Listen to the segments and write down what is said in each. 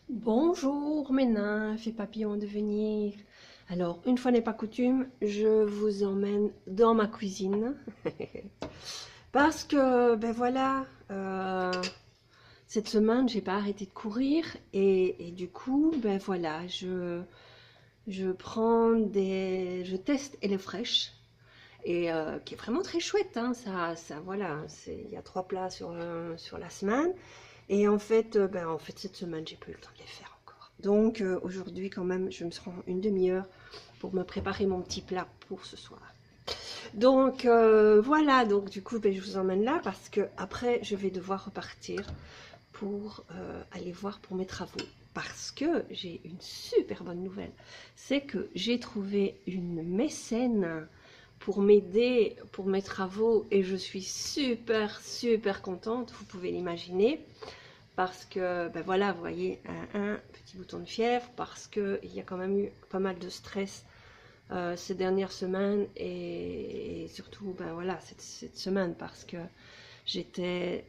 Bonjour mes nymphes et papillons de venir. Alors, une fois n'est pas coutume, je vous emmène dans ma cuisine. Parce que, ben voilà, cette semaine, j'ai pas arrêté de courir et du coup, ben voilà, je teste HelloFresh et qui est vraiment très chouette, hein, voilà, il y a 3 plats sur la semaine. Et en fait, cette semaine, j'ai pas eu le temps de les faire encore. Donc, aujourd'hui, quand même, je me prends une demi-heure pour me préparer mon petit plat pour ce soir. Donc, voilà. Donc, du coup, je vous emmène là parce que après, je vais devoir repartir pour aller voir pour mes travaux. Parce que j'ai une super bonne nouvelle. C'est que j'ai trouvé une mécène pour m'aider pour mes travaux et je suis super, super contente. Vous pouvez l'imaginer parce que, ben voilà, vous voyez, un petit bouton de fièvre, parce qu'il y a quand même eu pas mal de stress ces dernières semaines, et surtout, ben voilà, cette semaine, parce que j'étais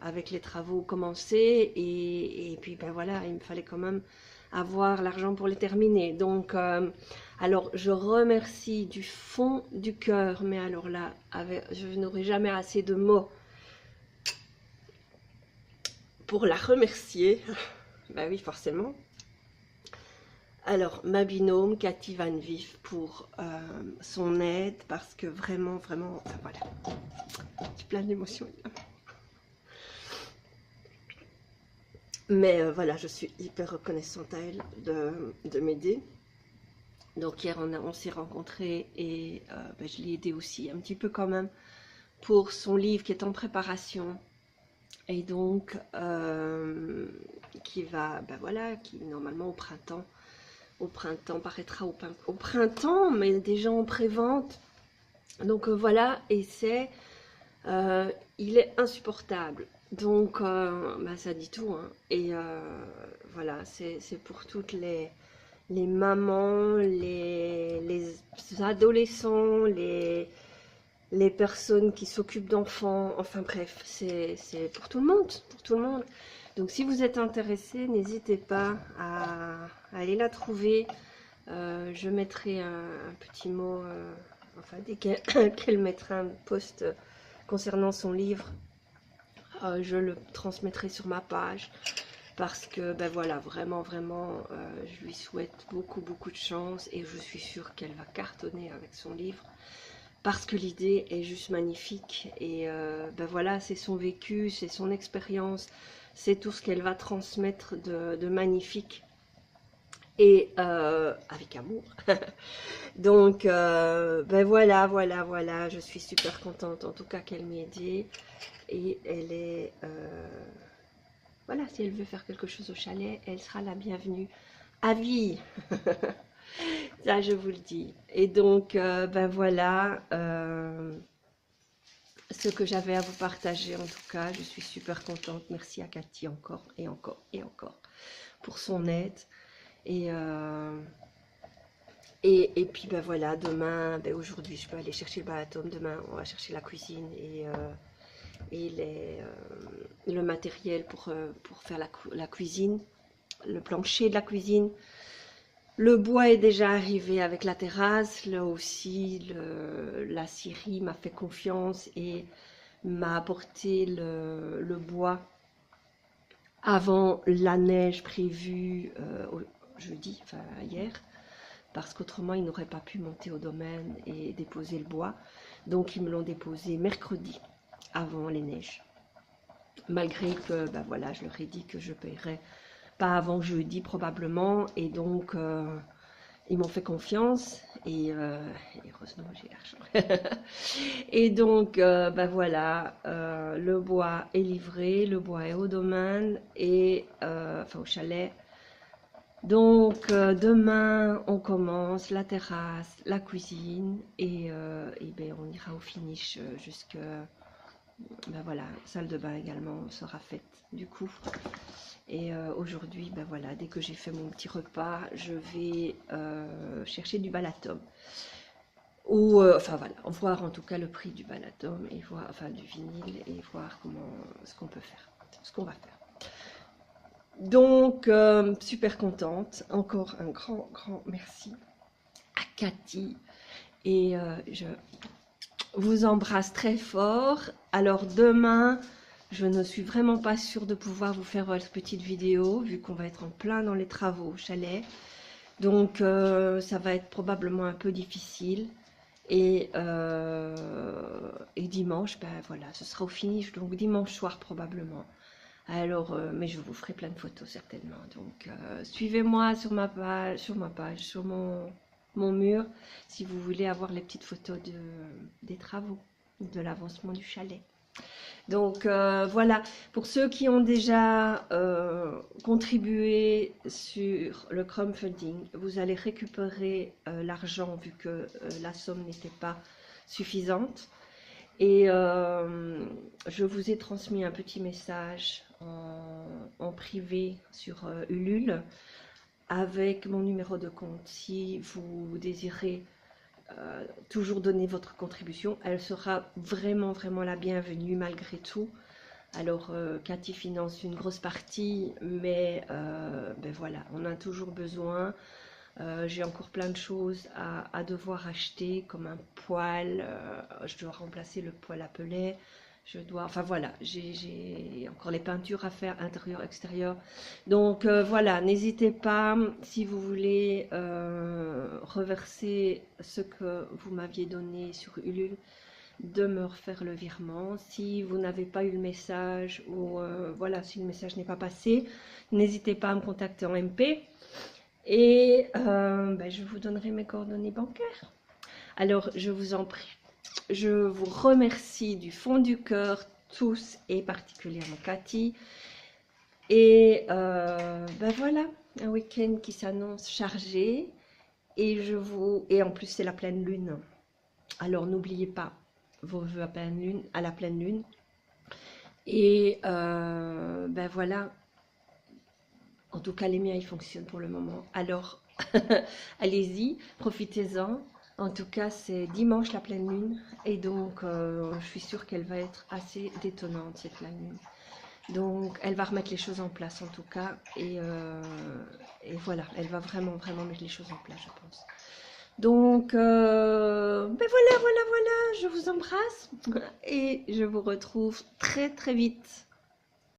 avec les travaux commencés, et puis, ben voilà, il me fallait quand même avoir l'argent pour les terminer. Donc, alors, je remercie du fond du cœur, mais alors là, je n'aurai jamais assez de mots pour la remercier. Bah oui, forcément. Alors, ma binôme, Cathy Van Vif, pour son aide, parce que vraiment, vraiment, enfin voilà, j'ai plein d'émotions. Mais voilà, je suis hyper reconnaissante à elle de m'aider. Donc hier, on s'est rencontrés et je l'ai aidé aussi un petit peu quand même pour son livre qui est en préparation. Et donc, qui va, ben voilà, qui normalement au printemps paraîtra au printemps, mais déjà en pré-vente. Donc voilà, et il est insupportable. Donc bah, ça dit tout, hein. Et voilà, c'est pour toutes les mamans, les adolescents, les personnes qui s'occupent d'enfants, enfin bref, c'est pour tout le monde, pour tout le monde. Donc si vous êtes intéressé, n'hésitez pas à aller la trouver. Je mettrai un petit mot, enfin dès qu'elle mettra un post concernant son livre, je le transmettrai sur ma page parce que ben voilà, vraiment, vraiment, je lui souhaite beaucoup, beaucoup de chance et je suis sûre qu'elle va cartonner avec son livre parce que l'idée est juste magnifique et ben voilà, c'est son vécu, c'est son expérience, c'est tout ce qu'elle va transmettre de magnifique et avec amour. Donc, ben voilà, voilà, voilà, je suis super contente en tout cas qu'elle m'ait aidé. Et elle est, voilà, si elle veut faire quelque chose au chalet, elle sera la bienvenue à vie. Ça, je vous le dis. Et donc, ben voilà, ce que j'avais à vous partager en tout cas. Je suis super contente. Merci à Cathy encore et encore et encore pour son aide. Et, euh, et puis ben voilà, demain, ben aujourd'hui je peux aller chercher le balaton, demain on va chercher la cuisine et le matériel pour faire la cuisine, le plancher de la cuisine. Le bois est déjà arrivé avec la terrasse, là aussi la scierie m'a fait confiance et m'a apporté le bois avant la neige prévue jeudi, enfin hier, parce qu'autrement ils n'auraient pas pu monter au domaine et déposer le bois. Donc ils me l'ont déposé mercredi avant les neiges. Malgré que ben voilà, je leur ai dit que je paierais pas avant jeudi probablement, et donc ils m'ont fait confiance et heureusement j'ai l'argent. Et donc ben voilà, le bois est livré, le bois est au domaine et enfin au chalet. Donc demain on commence la terrasse, la cuisine et ben, on ira au finish jusque ben voilà, salle de bain également sera faite du coup. Et aujourd'hui, ben voilà, dès que j'ai fait mon petit repas, je vais chercher du balatum. Ou, enfin voilà, voir en tout cas le prix du balatum et voir, enfin du vinyle et voir comment, ce qu'on peut faire, ce qu'on va faire. Donc, super contente. Encore un grand, grand merci à Cathy. Et je vous embrasse très fort. Alors demain, je ne suis vraiment pas sûre de pouvoir vous faire votre petite vidéo, vu qu'on va être en plein dans les travaux au chalet. Donc ça va être probablement un peu difficile. Et dimanche, ben voilà, ce sera au finish, donc dimanche soir probablement. Alors, mais je vous ferai plein de photos certainement. Donc, suivez-moi sur mon mur, si vous voulez avoir les petites photos des travaux, de l'avancement du chalet. Donc, voilà, pour ceux qui ont déjà contribué sur le crowdfunding, vous allez récupérer l'argent vu que la somme n'était pas suffisante. Et je vous ai transmis un petit message en privé sur Ulule avec mon numéro de compte. Si vous désirez toujours donner votre contribution, elle sera vraiment, vraiment la bienvenue malgré tout. Alors, Cathy finance une grosse partie, mais ben voilà, on a toujours besoin. J'ai encore plein de choses à devoir acheter, comme un poêle. Je dois remplacer le poêle à pellets. Enfin voilà, j'ai encore les peintures à faire, intérieur, extérieur. Donc voilà, n'hésitez pas, si vous voulez reverser ce que vous m'aviez donné sur Ulule, de me refaire le virement. Si vous n'avez pas eu le message, ou voilà, si le message n'est pas passé, n'hésitez pas à me contacter en MP. Et ben, je vous donnerai mes coordonnées bancaires. Alors, je vous en prie, je vous remercie du fond du cœur, tous et particulièrement Cathy. Et ben voilà, un week-end qui s'annonce chargé. Et en plus, c'est la pleine lune. Alors, n'oubliez pas vos vœux à la pleine lune. Et ben voilà, en tout cas, les miens, ils fonctionnent pour le moment. Alors, allez-y, profitez-en. En tout cas, c'est dimanche la pleine lune. Et donc, je suis sûre qu'elle va être assez détonnante, cette pleine lune. Donc, elle va remettre les choses en place, en tout cas. Et voilà, elle va vraiment, vraiment mettre les choses en place, je pense. Donc, ben voilà, voilà, voilà. Je vous embrasse. Et je vous retrouve très, très vite.